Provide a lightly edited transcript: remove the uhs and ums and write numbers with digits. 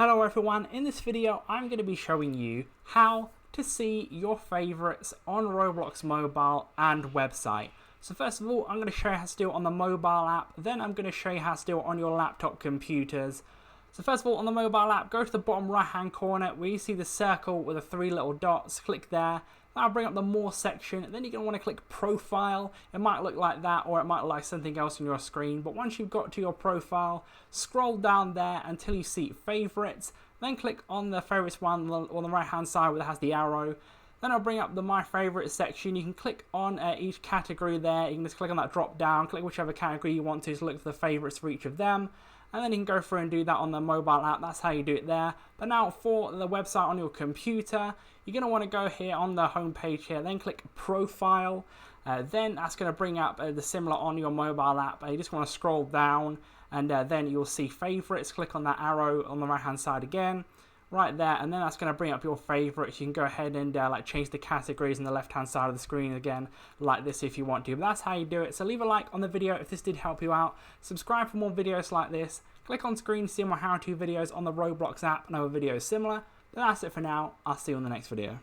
Hello everyone, in this video I'm going to be showing you how to see your favourites on Roblox mobile and website. So first of all, I'm going to show you how to do it on the mobile app, then I'm going to show you how to do it on your laptop computers. So first of all, on the mobile app, go to the bottom right hand corner where you see the circle with the three little dots, click there. That'll bring up the more section, then you're going to want to click profile. It might look like that or it might look like something else on your screen, but once you've got to your profile, scroll down there until you see favorites, then click on the favorites one on the right hand side where it has the arrow. Then I'll bring up the my favorites section. You can click on each category there. You can just click on that drop down, click whichever category you want to look for the favorites for each of them. And then you can go through and do that on the mobile app. That's how you do it there. But now for the website on your computer, you're going to want to go here on the home page here, then click profile. Then that's going to bring up the similar on your mobile app. You just want to scroll down and then you'll see favorites. Click on that arrow on the right hand side again, right there, and then that's going to bring up your favorites. You can go ahead and like change the categories on the left hand side of the screen again like this if you want to, but that's how you do it. So leave a like on the video if this did help you out, subscribe for more videos like this, click on screen to see more how-to videos on the Roblox app and other videos similar. But that's it for now. I'll see you on the next video.